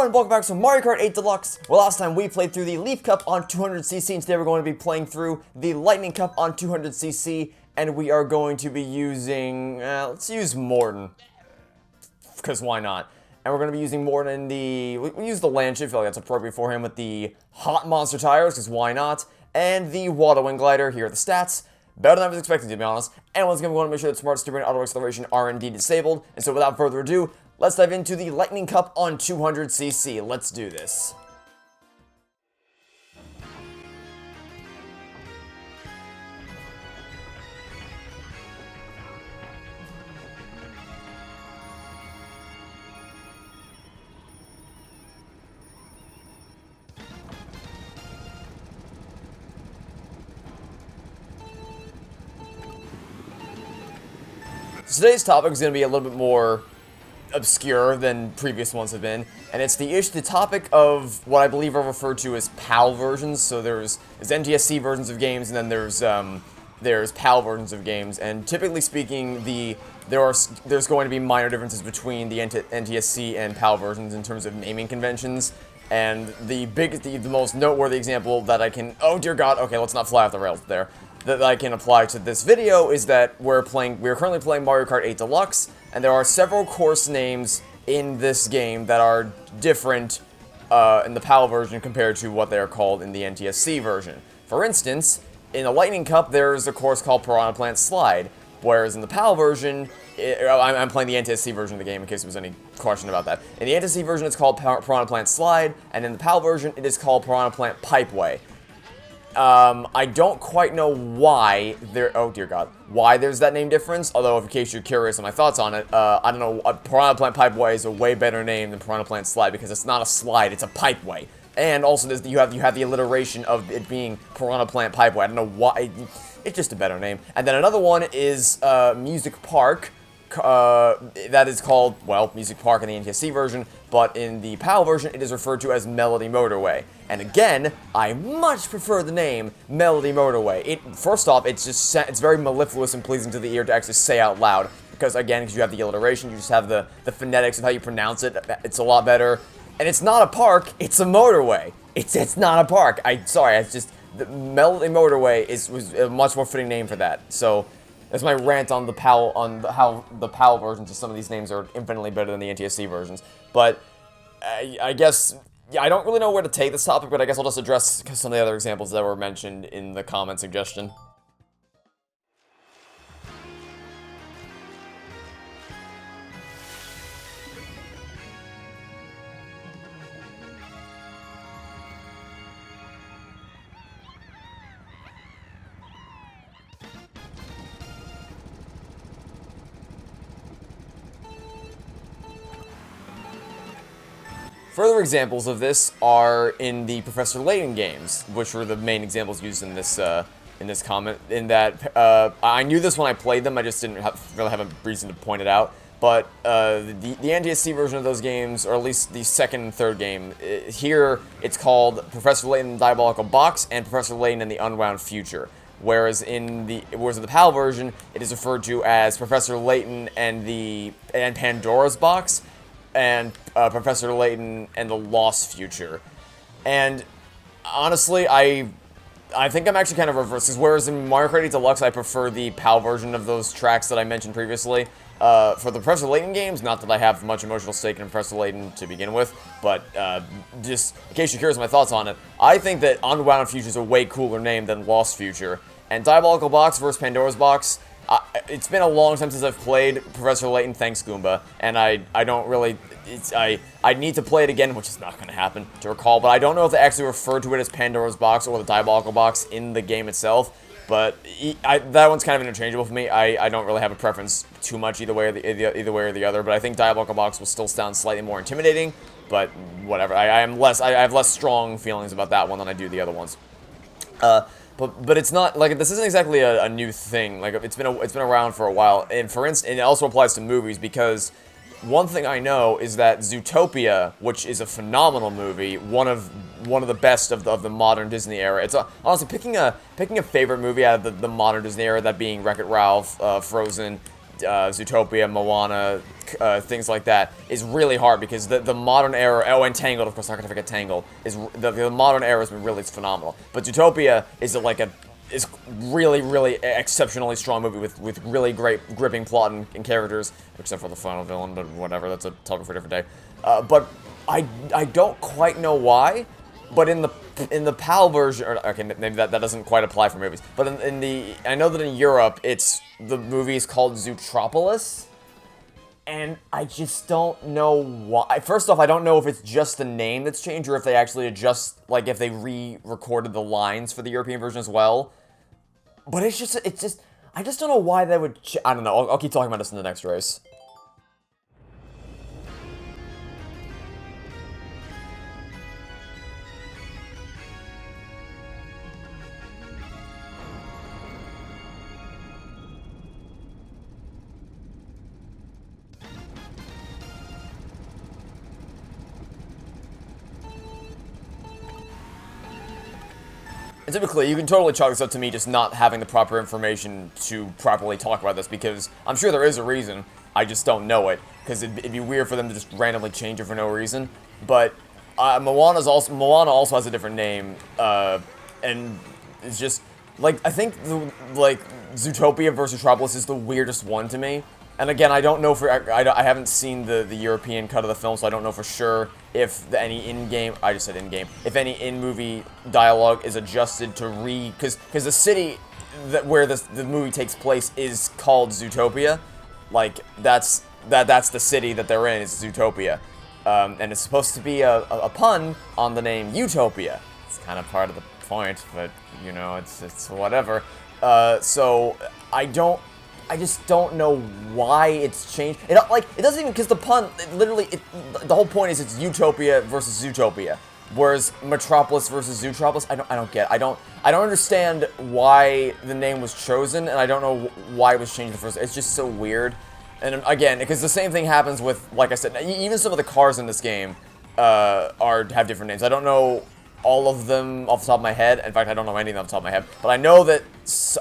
everyone, welcome back to Mario Kart 8 Deluxe. Well, last time we played through the Leaf Cup on 200cc, and today we're going to be playing through the Lightning Cup on 200cc, and we are going to be using, let's use Morton, because why not? And we're going to be using Morton in the, we use the Lancia, I feel like that's appropriate for him, with the Hot Monster tires, because why not? And the Water Wing Glider, here are the stats. Better than I was expecting, to be honest. And once again, we want to make sure that Smart Steering and Auto Acceleration are indeed disabled. And so without further ado, let's dive into the Lightning Cup on 200cc. Let's do this. Today's topic is going to be a little bit more obscure than previous ones have been, and it's the topic of what I believe are referred to as PAL versions. So there's NTSC versions of games, and then there's PAL versions of games. And typically speaking, there's going to be minor differences between the NTSC and PAL versions in terms of naming conventions. And the most noteworthy example that I can, oh dear God, okay, let's not fly off the rails there, that I can apply to this video is that we're currently playing Mario Kart 8 Deluxe, and there are several course names in this game that are different in the PAL version compared to what they are called in the NTSC version. For instance, in the Lightning Cup, there's a course called Piranha Plant Slide, whereas in the PAL version, I'm playing the NTSC version of the game in case there was any question about that. In the NTSC version, it's called Piranha Plant Slide, and in the PAL version, it is called Piranha Plant Pipeway. I don't quite know why oh dear God, why there's that name difference, although in case you're curious on my thoughts on it, I don't know, Piranha Plant Pipeway is a way better name than Piranha Plant Slide because it's not a slide, it's a pipeway. And also you have the alliteration of it being Piranha Plant Pipeway. I don't know why, it's just a better name. And then another one is, Music Park. That is called, well, Music Park in the NTSC version, but in the PAL version, it is referred to as Melody Motorway. And again, I much prefer the name Melody Motorway. First off, it's very mellifluous and pleasing to the ear to actually say out loud, because again, because you have the alliteration, you just have the phonetics of how you pronounce it, it's a lot better. And it's not a park, it's a motorway. It's not a park. It's just, the Melody Motorway was a much more fitting name for that. So, that's my rant on the PAL, how the PAL versions of some of these names are infinitely better than the NTSC versions. But I guess, yeah, I don't really know where to take this topic, but I guess I'll just address some of the other examples that were mentioned in the comment suggestion. Further examples of this are in the Professor Layton games, which were the main examples used in this comment. In that, I knew this when I played them, I just didn't really have a reason to point it out. But the NTSC version of those games, or at least the second and third game, here it's called Professor Layton and the Diabolical Box and Professor Layton and the Unwound Future. Whereas in the PAL version, it is referred to as Professor Layton and Pandora's Box, and Professor Layton and the Lost Future. And honestly, I think I'm actually kind of reversed, because whereas in Mario Kart 8 Deluxe, I prefer the PAL version of those tracks that I mentioned previously. For the Professor Layton games, not that I have much emotional stake in Professor Layton to begin with, but just in case you're curious my thoughts on it, I think that Unwound Future is a way cooler name than Lost Future. And Diabolical Box versus Pandora's Box, it's been a long time since I've played Professor Layton, thanks Goomba, and I don't really, I need to play it again, which is not going to happen, to recall, but I don't know if they actually refer to it as Pandora's Box or the Diabolical Box in the game itself, but that one's kind of interchangeable for me. I don't really have a preference too much either way or the other, but I think Diabolical Box will still sound slightly more intimidating, but whatever, I have less strong feelings about that one than I do the other ones. But it's not, like, this isn't exactly a new thing. Like, it's been around for a while, and for instance, it also applies to movies, because one thing I know is that Zootopia, which is a phenomenal movie, one of the best of the modern Disney era. It's honestly picking a favorite movie out of the modern Disney era, that being Wreck-It Ralph, Frozen, Zootopia, Moana, things like that, is really hard because the modern era, oh, and Tangled, of course, not gonna forget Tangled, is the modern era has been really phenomenal. But Zootopia is is really, really exceptionally strong movie with really great gripping plot and characters, except for the final villain, but whatever, that's a topic for a different day. But I don't quite know why, but in the PAL version, or, okay, maybe that doesn't quite apply for movies, but in the, I know that in Europe, the movie is called Zootropolis, and I just don't know why. First off, I don't know if it's just the name that's changed, or if they actually adjust, like, if they re-recorded the lines for the European version as well. But it's just, I just don't know why they would, I don't know, I'll keep talking about this in the next race. And typically, you can totally chalk this up to me just not having the proper information to properly talk about this, because I'm sure there is a reason, I just don't know it, because it'd be weird for them to just randomly change it for no reason. But Moana also has a different name, and it's just, like, I think, Zootopia versus Zootropolis is the weirdest one to me. And again, I don't know I haven't seen the European cut of the film, so I don't know for sure if any in-game, I just said in-game, if any in-movie dialogue is adjusted to because the city where the movie takes place is called Zootopia. Like, that's the city that they're in, is Zootopia. And it's supposed to be a pun on the name Utopia. It's kind of part of the point, but, you know, it's whatever. So, I just don't know why it's changed. It doesn't even, because the pun, the whole point is it's Utopia versus Zootopia. Whereas Metropolis versus Zootropolis, I don't get. I don't understand why the name was chosen, and I don't know why it was changed in the first. It's just so weird. And again, because the same thing happens with, like I said, even some of the cars in this game have different names. I don't know all of them off the top of my head. In fact, I don't know any of them off the top of my head. But I know that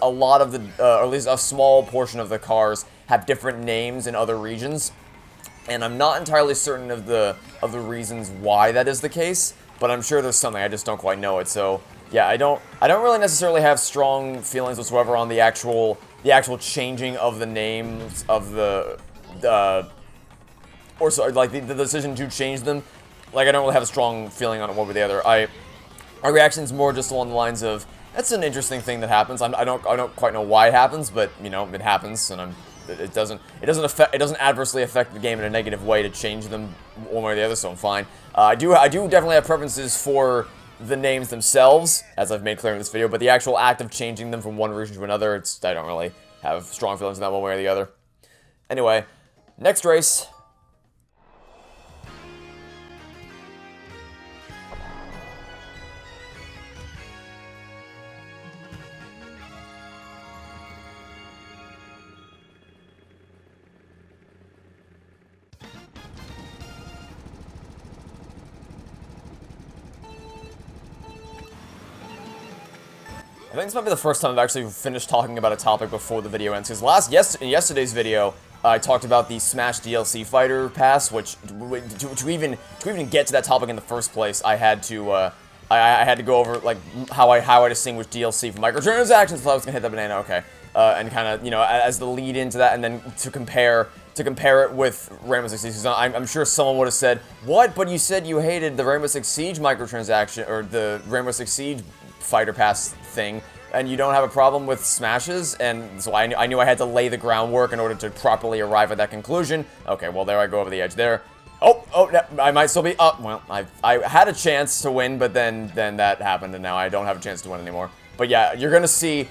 a lot of or at least a small portion of the cars have different names in other regions. And I'm not entirely certain of the reasons why that is the case, but I'm sure there's something. I just don't quite know it. So yeah, I don't really necessarily have strong feelings whatsoever on the actual changing of the names of the decision to change them. Like, I don't really have a strong feeling on it one way or the other. Our reaction's more just along the lines of, that's an interesting thing that happens. I don't quite know why it happens, but you know, it happens, and it doesn't adversely affect the game in a negative way to change them one way or the other, so I'm fine. I do definitely have preferences for the names themselves, as I've made clear in this video, but the actual act of changing them from one region to another, I don't really have strong feelings on that one way or the other. Anyway, next race. I think this might be the first time I've actually finished talking about a topic before the video ends, because in yesterday's video, I talked about the Smash DLC Fighter Pass, which, to even get to that topic in the first place, I had to go over, like, how I distinguish DLC from microtransactions, so I was gonna hit that banana, okay. And kind of, you know, as the lead into that, and then to compare it with Rainbow Six Siege, because I'm sure someone would have said, what, but you said you hated the Rainbow Six Siege microtransaction, or the Rainbow Six Siege Fighter Pass thing, and you don't have a problem with Smashes, and so I knew I had to lay the groundwork in order to properly arrive at that conclusion. Okay, well, there I go over the edge there. Oh, I might still be up. Well, I had a chance to win, but then that happened, and now I don't have a chance to win anymore. But yeah, you're gonna see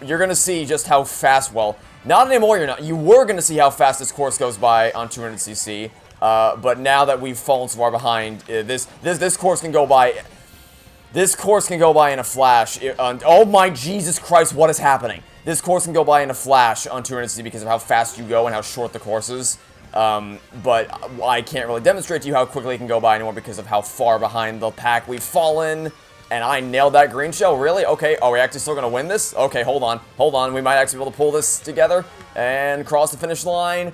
just how fast, well, not anymore, you're not. You were gonna see how fast this course goes by on 200cc, but now that we've fallen so far behind, this course can go by. This course can go by in a flash. Oh my Jesus Christ, what is happening? This course can go by in a flash on 200cc because of how fast you go and how short the course is. But I can't really demonstrate to you how quickly it can go by anymore because of how far behind the pack we've fallen. And I nailed that green shell, really? Okay, are we actually still gonna win this? Okay, hold on, we might actually be able to pull this together and cross the finish line.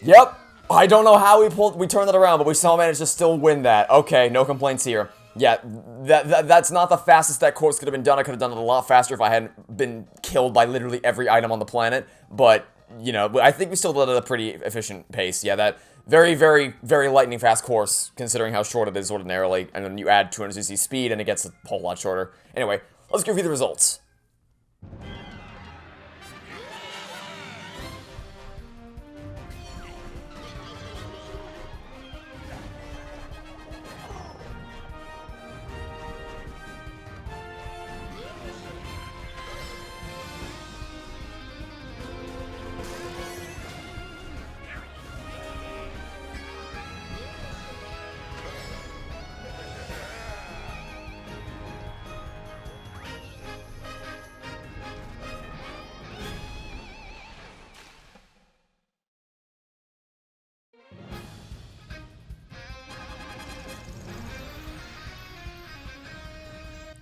Yep, I don't know how we turned that around, but we somehow managed to still win that. Okay, no complaints here. Yeah, that's not the fastest that course could have been done. I could have done it a lot faster if I hadn't been killed by literally every item on the planet, but, you know, I think we still did it at a pretty efficient pace. Yeah, that very, very, very lightning fast course, considering how short it is ordinarily, and then you add 200cc speed, and it gets a whole lot shorter. Anyway, let's go through the results.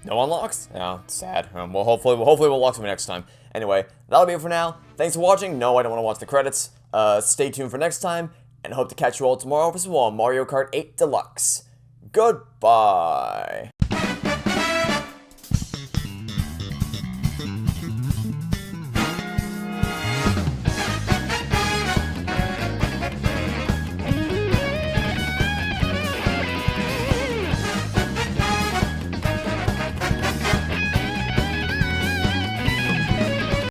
No unlocks? Yeah, sad. Well, hopefully we'll unlock some next time. Anyway, that'll be it for now. Thanks for watching. No, I don't want to watch the credits. Stay tuned for next time, and hope to catch you all tomorrow for some more Mario Kart 8 Deluxe. Goodbye.